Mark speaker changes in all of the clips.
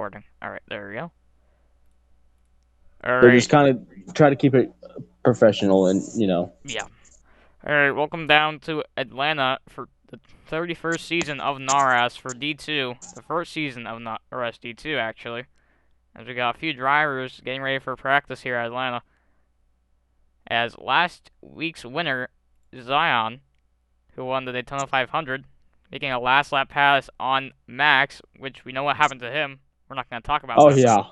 Speaker 1: recording. Alright, there we go.
Speaker 2: So just
Speaker 1: Alright,
Speaker 2: kind of try to keep it professional and,
Speaker 1: yeah. Alright, welcome down to Atlanta for the 31st season of NARAS for D2. The first season of NARAS D2, actually. As we got a few drivers getting ready for practice here at Atlanta. As last week's winner, Zion, who won the Daytona 500, making a last lap pass on Max, which we know what happened to him. We're not going to talk about
Speaker 2: oh
Speaker 1: that, though.
Speaker 2: yeah,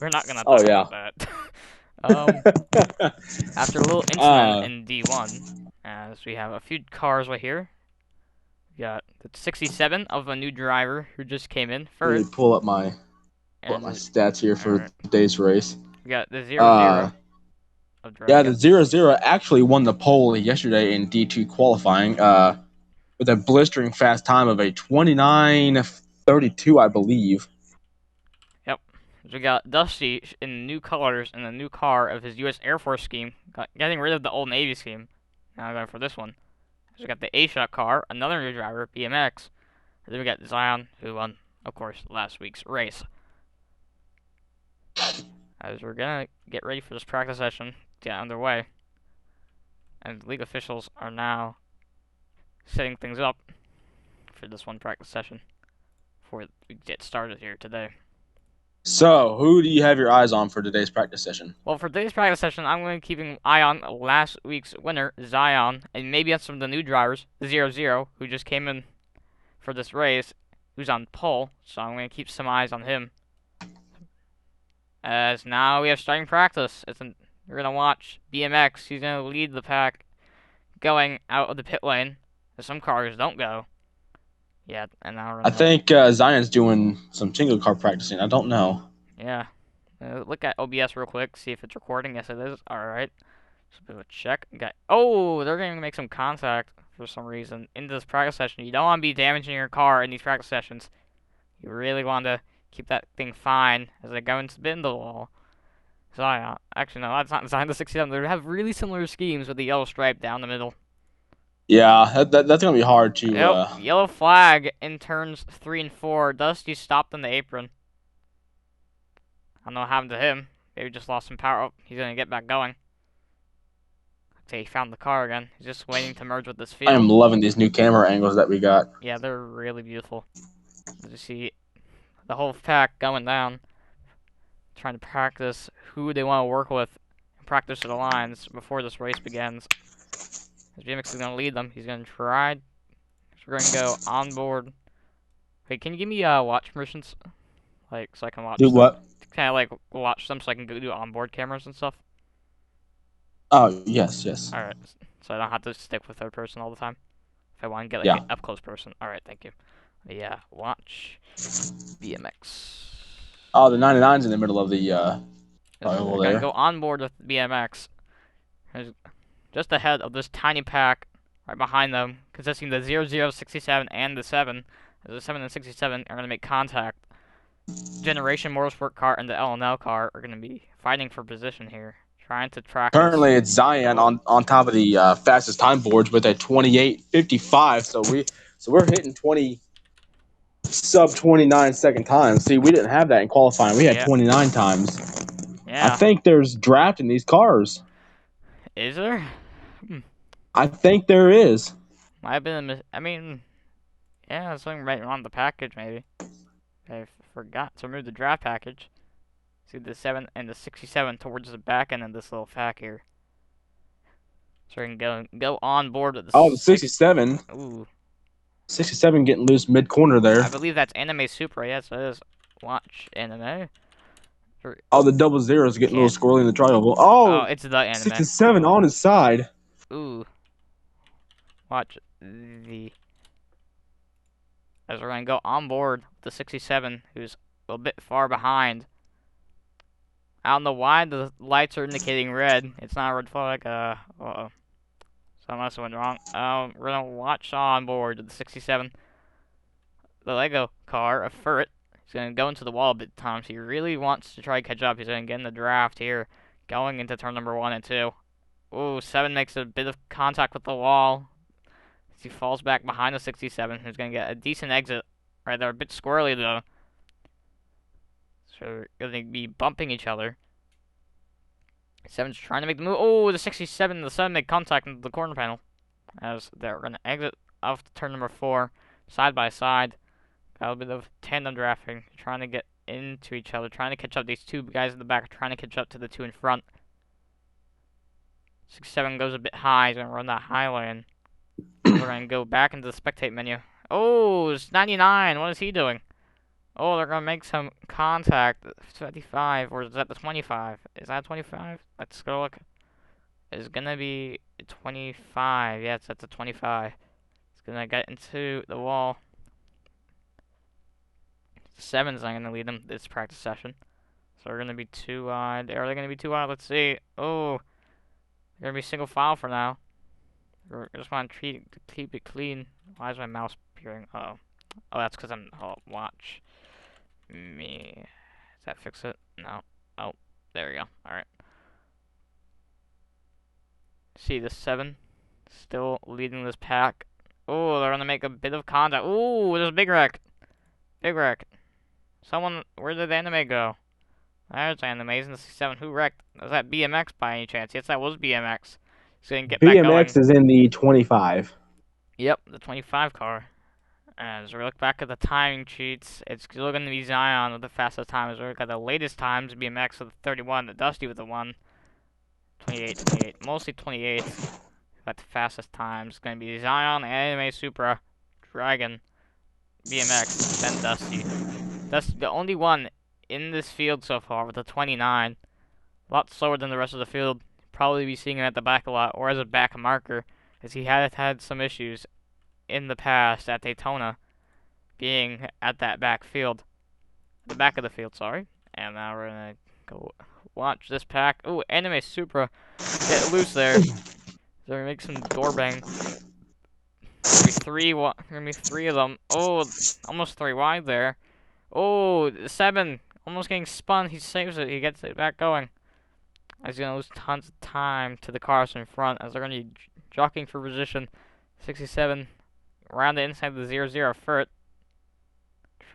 Speaker 1: We're not going to
Speaker 2: oh
Speaker 1: talk
Speaker 2: yeah.
Speaker 1: about that. um, After a little incident
Speaker 2: uh,
Speaker 1: in D1, as we have a few cars right here. We got the 67 of a new driver who just came in for
Speaker 2: Let
Speaker 1: it,
Speaker 2: me pull up my
Speaker 1: and
Speaker 2: stats here for
Speaker 1: alright,
Speaker 2: today's race.
Speaker 1: we got the 0-0
Speaker 2: Uh,
Speaker 1: of
Speaker 2: yeah,
Speaker 1: Dragon.
Speaker 2: the 0-0 actually won the pole yesterday in D2 qualifying. With a blistering fast time of a 29:32, I believe.
Speaker 1: Yep. So we got Dusty in new colors in the new car of his U.S. Air Force scheme, getting rid of the old Navy scheme. Now going for this one. So we got the A-Shot car, another new driver, BMX. And then we got Zion, who won, of course, last week's race. As we're gonna get ready for this practice session to get underway. And league officials are now setting things up for this one practice session before we get started here today.
Speaker 2: So, who do you have your eyes on for today's practice session?
Speaker 1: Well, for today's practice session, I'm going to keep an eye on last week's winner, Zion, and maybe on some of the new drivers, the 0-0, who just came in for this race, who's on pole, so I'm going to keep some eyes on him. As now we have starting practice. We're going to watch BMX. He's going to lead the pack going out of the pit lane, as some cars don't go. Yeah, and now we're
Speaker 2: I
Speaker 1: going to,
Speaker 2: think Zion's doing some single car practicing. I don't know.
Speaker 1: yeah. Look at OBS real quick, see if it's recording. Yes, it is. Alright. Just a bit of a check. Okay. Oh, they're going to make some contact for some reason in this practice session. You don't want to be damaging your car in these practice sessions. You really want to keep that thing fine as they go into the wall. Zion. Actually, no, that's not designed to 67. They have really similar schemes with the yellow stripe down the middle.
Speaker 2: Yeah, that's gonna be hard to.
Speaker 1: Yep, yellow flag in turns 3 and 4. Dusty stopped in the apron. I don't know what happened to him. Maybe just lost some power. Oh, he's going to get back going. Okay, he found the car again. He's just waiting to merge with this
Speaker 2: I am
Speaker 1: field.
Speaker 2: loving these new camera angles that we got.
Speaker 1: Yeah, they're really beautiful. As you see the whole pack going down, trying to practice who they want to work with and practice the lines before this race begins. As BMX is going to lead them, he's going to try. We're going to go on board. Wait, can you give me watch permissions? Like, so I can
Speaker 2: Do
Speaker 1: watch them.
Speaker 2: what?
Speaker 1: Kind of like watch them so I can go do onboard cameras and stuff.
Speaker 2: Oh, yes, yes.
Speaker 1: Alright, so I don't have to stick with third person all the time. If I want to get like
Speaker 2: Yeah.
Speaker 1: an up close person. Alright, thank you. Yeah, watch BMX.
Speaker 2: Oh, the 99's in the middle of the
Speaker 1: We're
Speaker 2: oval
Speaker 1: gonna
Speaker 2: there.
Speaker 1: go on board with BMX. There's just ahead of this tiny pack right behind them, consisting of the 0067 and the 7. The 7 and 67 are gonna make contact. Generation Motorsport car and the L&L car are gonna be fighting for position here, trying to track this.
Speaker 2: Currently, it's Zion
Speaker 1: Oh,
Speaker 2: on top of the fastest time boards with a 28:55. So we're hitting 20 sub 29 second times. See, we didn't have that in qualifying. We had
Speaker 1: yeah,
Speaker 2: 29 times. I
Speaker 1: yeah.
Speaker 2: think there's draft in these cars.
Speaker 1: Is there?
Speaker 2: I think there is.
Speaker 1: Might have been. I mean, yeah, something right on the package maybe. I forgot to remove the draft package. See the 7 and the 67 towards the back end of this little pack here. So we can go on board with the
Speaker 2: Oh, the
Speaker 1: 6.
Speaker 2: 67.
Speaker 1: Ooh,
Speaker 2: 67 getting loose mid corner
Speaker 1: I
Speaker 2: there.
Speaker 1: believe that's Anime Super. Yes, it is. Watch anime.
Speaker 2: Oh,
Speaker 1: Oh,
Speaker 2: the double zeros getting a little
Speaker 1: can't.
Speaker 2: squirrely in the triangle.
Speaker 1: Oh,
Speaker 2: Oh,
Speaker 1: it's the anime.
Speaker 2: 67 on his side.
Speaker 1: Ooh, watch the. As we're gonna go on board with the 67, who's a little bit far behind. I don't know why the lights are indicating red. It's not a red flag. Uh-oh. So I must have went wrong. We're gonna watch on board the 67. The Lego car, a Furret. He's gonna go into the wall a bit times. He really wants to try to catch up. He's gonna get in the draft here, going into turn number 1 and 2. Ooh, 7 makes a bit of contact with the wall. He falls back behind the 67, who's gonna get a decent exit right there. A bit squirrely though. They're gonna be bumping each other. 7's trying to make the move. Oh, the 67 and the 7 make contact into the corner panel as they're gonna exit off turn number 4, side by side. Got a bit of tandem drafting, trying to get into each other, trying to catch up. These two guys in the back are trying to catch up to the two in front. 67 goes a bit high. He's gonna run that high lane. We're gonna go back into the spectate menu. Oh, it's 99. What is he doing? Oh, they're gonna make some contact. 25, or is that the 25? Is that 25? Let's go look. It's gonna be 25. Yeah, it's at the 25. It's gonna get into the wall. 7's not gonna lead them this practice session. So they're gonna be too wide. Are they gonna be too wide? Let's see. Oh, they're gonna be single file for now. I just want to keep it clean. Why is my mouse appearing? Oh, that's because I'm. Oh, watch me. Does that fix it? No. Oh, there we go. All right. See the 7 still leading this pack. Oh, they're gonna make a bit of contact. Oh, there's a big wreck. Big wreck. Someone, where did the anime go? There's animes in the 67. Who wrecked? Was that BMX by any chance? Yes, that was BMX. He's gonna get back going.
Speaker 2: BMX is in the 25.
Speaker 1: Yep, the 25 car. As we look back at the timing cheats, it's still going to be Zion with the fastest time. As we look at the latest times, BMX with the 31, the Dusty with the 1, 28, mostly 28. Got the fastest times. It's going to be Zion, Anime Supra, Dragon, BMX, then Dusty. That's the only one in this field so far with the 29. A lot slower than the rest of the field. Probably be seeing him at the back a lot, or as a back marker, as he had some issues in the past at Daytona, being at that back field, the back of the field, sorry. And now we're gonna go watch this pack. Ooh, Anime Supra get loose there. So we make some door bang. Gonna be three of them. Oh, almost 3 wide there. Oh, 7 almost getting spun. He saves it. He gets it back going. He's gonna lose tons of time to the cars in front as they're gonna be jockeying for position. 67 around the inside of the 0-0 Furt,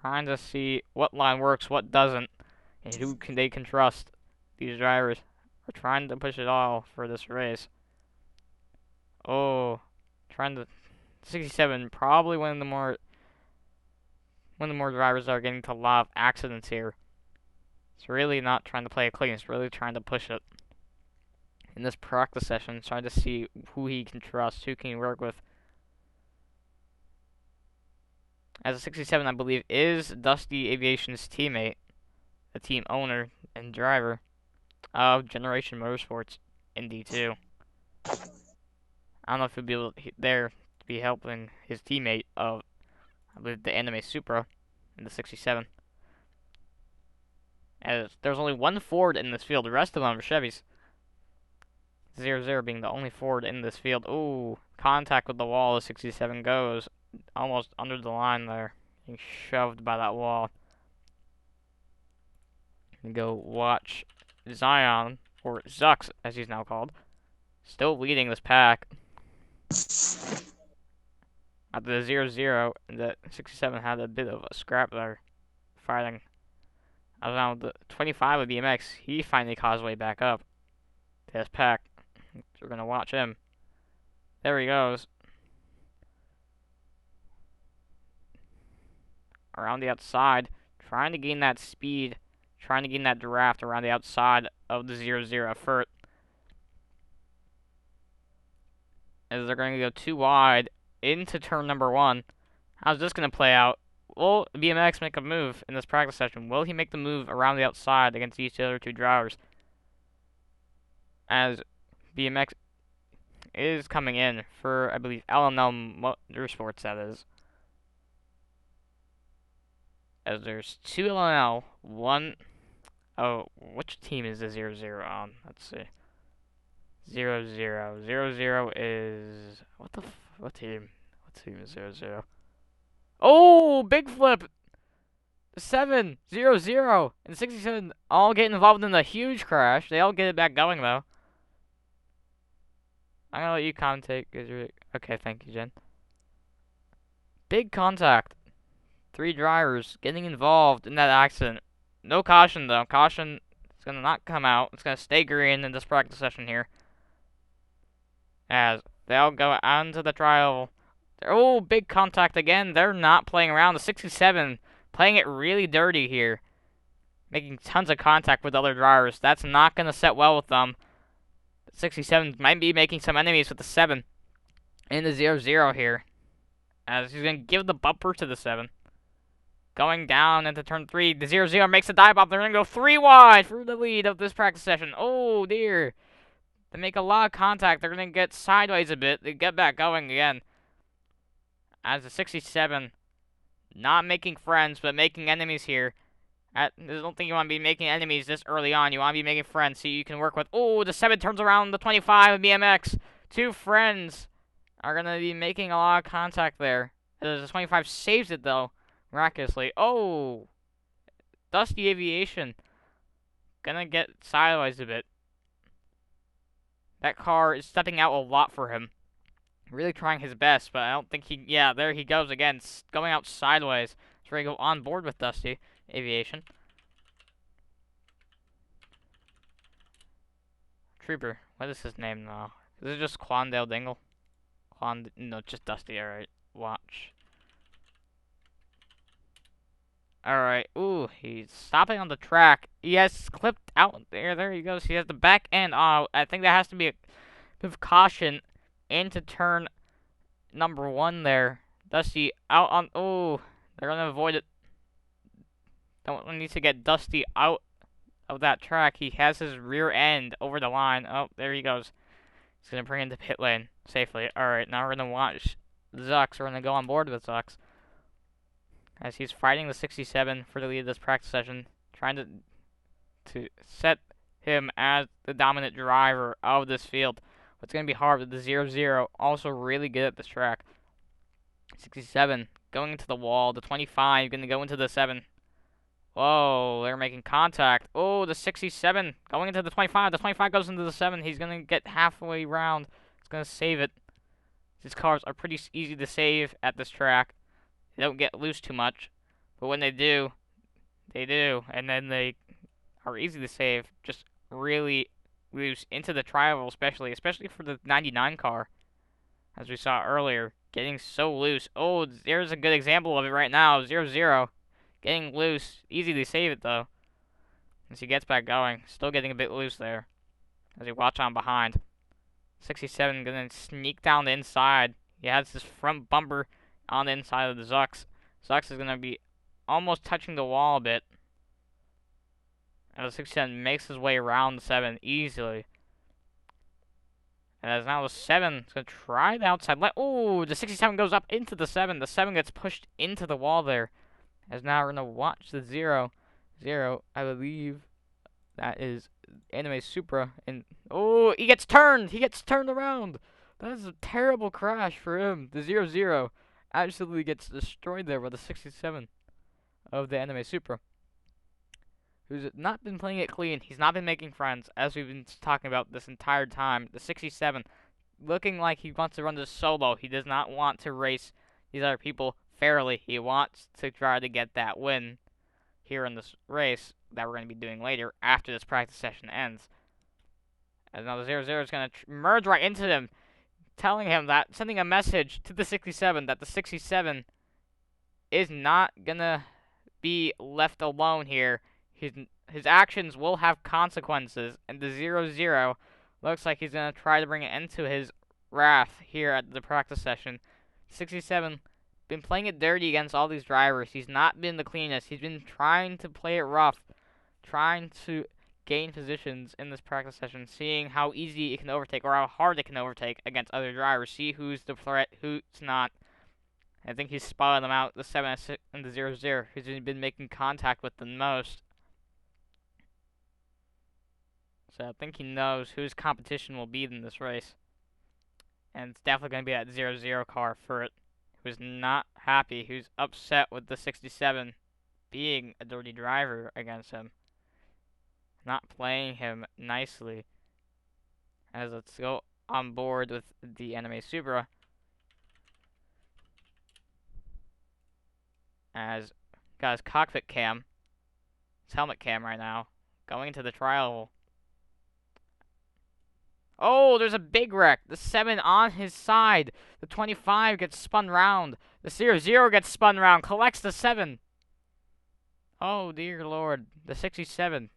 Speaker 1: trying to see what line works, what doesn't, and who they can trust. These drivers are trying to push it all for this race. Oh, trying to 67, probably one of the more drivers are getting into a lot of accidents here. It's really not trying to play it clean. It's really trying to push it. In this practice session, trying to see who he can trust, who can he work with. As a 67, I believe, is Dusty Aviation's teammate, the team owner and driver of Generation Motorsports in D2. I don't know if he'll be able there to be helping his teammate of, I believe, the Anime Supra in the 67. As there's only one Ford in this field, the rest of them are Chevys. 0-0 being the only Ford in this field. Ooh, contact with the wall as 67 goes. Almost under the line there. Being shoved by that wall. And go watch Zion, or Zux as he's now called, still leading this pack. At the 0-0, the 67 had a bit of a scrap there, fighting. Around the 25 of BMX, he finally caused way back up to this pack. So we're going to watch him. There he goes. Around the outside, trying to gain that speed, trying to gain that draft around the outside of the 0-0 effort. As they're going to go too wide into turn number 1. How's this going to play out? Will BMX make a move in this practice session? Will he make the move around the outside against these other two drivers? As BMX is coming in for, I believe, L&L Motorsports, that is. As there's 2 L&L, 1... Oh, which team is the 0-0 on? Let's see. 0-0. 0-0 is... What team? What team is 0-0? Oh, big flip! 7, 0-0, and 67 all get involved in the huge crash. They all get it back going, though. I'm gonna let you commentate. Okay, thank you, Jen. Big contact. 3 drivers getting involved in that accident. No caution, though. Caution is going to not come out. It's going to stay green in this practice session here. As they'll go onto the trial. Oh, big contact again. They're not playing around. The 67 playing it really dirty here. Making tons of contact with other drivers. That's not going to set well with them. The 67 might be making some enemies with the 7 in the 0-0 here. As he's going to give the bumper to the 7. Going down into turn 3. The 0-0 makes a dive bomb. They're going to go 3 wide for the lead of this practice session. Oh, dear. They make a lot of contact. They're going to get sideways a bit. They get back going again. As the 67 not making friends, but making enemies here. I don't think you want to be making enemies this early on. You want to be making friends so you can work with. Oh, the 7 turns around the 25 of BMX. 2 friends are going to be making a lot of contact there. The 25 saves it, though, miraculously. Oh, Dusty Aviation. Gonna get sideways a bit. That car is stepping out a lot for him. Really trying his best, but I don't think he... Yeah, there he goes again, going out sideways. He's ready to go on board with Dusty Aviation. Trooper. What is his name now? Is it just Quandale Dingle? No, just Dusty, alright. Watch. Alright. Ooh, he's stopping on the track. He has clipped out there. There he goes. He has the back end. Oh, I think that has to be a bit of caution into turn number 1 there. Dusty out on... Oh, they're going to avoid it. Don't need to get Dusty out of that track. He has his rear end over the line. Oh, there he goes. He's going to bring into pit lane safely. Alright, now we're going to watch Zux. We're going to go on board with Zux. As he's fighting the 67 for the lead of this practice session. Trying to set him as the dominant driver of this field. What's going to be hard with the 0-0. Also really good at this track. 67 going into the wall. The 25 going to go into the 7. Whoa, they're making contact. Oh, the 67 going into the 25. The 25 goes into the 7. He's going to get halfway round. He's going to save it. These cars are pretty easy to save at this track. They don't get loose too much. But when they do, they do. And then they are easy to save. Just really loose into the trial, especially for the 99 car. As we saw earlier, getting so loose. Oh, there's a good example of it right now. 0-0. Getting loose. Easy to save it, though. As he gets back going. Still getting a bit loose there. As he watch on behind. 67 going to sneak down the inside. He has his front bumper on the inside of the Zux. Zux is going to be almost touching the wall a bit. And the 67 makes his way around the 7 easily. And as now the 7 is going to try the outside left. Oh, the 67 goes up into the 7. The 7 gets pushed into the wall there. As now we're going to watch the 0-0. I believe that is Anime Supra. And oh, he gets turned. He gets turned around. That is a terrible crash for him. The 0-0 absolutely gets destroyed there by the 67 of the Anime Supra. Who's not been playing it clean. He's not been making friends, as we've been talking about this entire time. The 67, looking like he wants to run this solo. He does not want to race these other people fairly. He wants to try to get that win here in this race that we're going to be doing later after this practice session ends. As now the 0-0 is going to merge right into him, telling him that, sending a message to the 67 that the 67 is not going to be left alone here. His actions will have consequences, and the 0-0 looks like he's going to try to bring an end to his wrath here at the practice session. 67 been playing it dirty against all these drivers. He's not been the cleanest. He's been trying to play it rough, trying to gain positions in this practice session, seeing how easy it can overtake or how hard it can overtake against other drivers. See who's the threat, who's not. I think he's spotting them out, the 7 and the 0-0, who's been making contact with the most. So I think he knows whose competition will be in this race. And it's definitely going to be that 0-0 car for it. Who's not happy, who's upset with the 67 being a dirty driver against him. Not playing him nicely. As let's go on board with the Anime Supra. As got his cockpit cam. his helmet cam right now. Going into the trial. Oh, there's a big wreck. The 7 on his side. The 25 gets spun round. The 00 gets spun round. Collects the 7. Oh, dear Lord. The 67.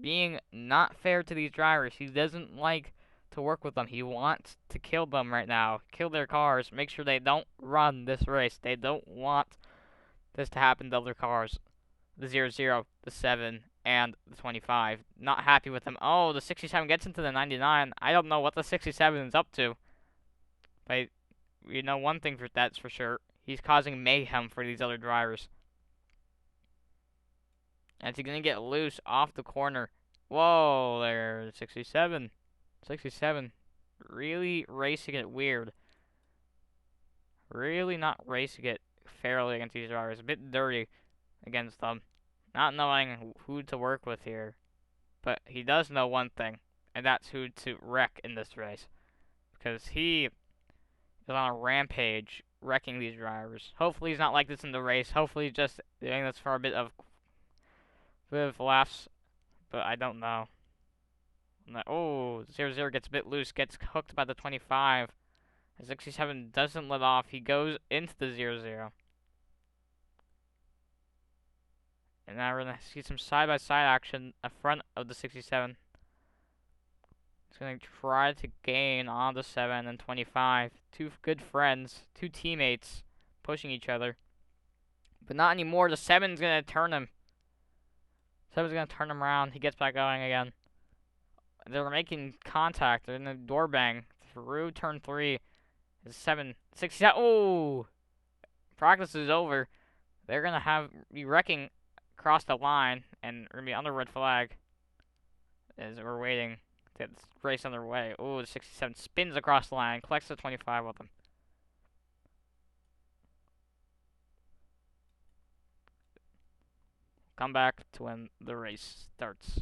Speaker 1: Being not fair to these drivers. He doesn't like to work with them. He wants to kill them right now. Kill their cars. Make sure they don't run this race. They don't want this to happen to other cars. The 00, the 7, and the 25. Not happy with them. Oh, the 67 gets into the 99. I don't know what the 67 is up to. But you know one thing that's for sure. He's causing mayhem for these other drivers. And he's going to get loose off the corner. Whoa, there, 67. 67. Really racing it weird. Really not racing it fairly against these drivers. A bit dirty against them. Not knowing who to work with here. But he does know one thing. And that's who to wreck in this race. Because he is on a rampage wrecking these drivers. Hopefully he's not like this in the race. Hopefully he's just doing this for a bit of laughs. But I don't know. Oh, 00 gets a bit loose. Gets hooked by the 25. The 67 doesn't let off. He goes into the 00. And now we're going to see some side-by-side action in front of the 67. He's going to try to gain on the 7 and 25. Two good friends, two teammates pushing each other. But not anymore. The 7's going to turn him. 7's going to turn him around. He gets back going again. They're making contact. They're in the door bang through turn 3. The 7, 67. Oh! Practice is over. They're going to be wrecking across the line, and we're going to be under red flag as we're waiting to get this race underway. Oh, the 67 spins across the line, collects the 25 with him. Come back to when the race starts.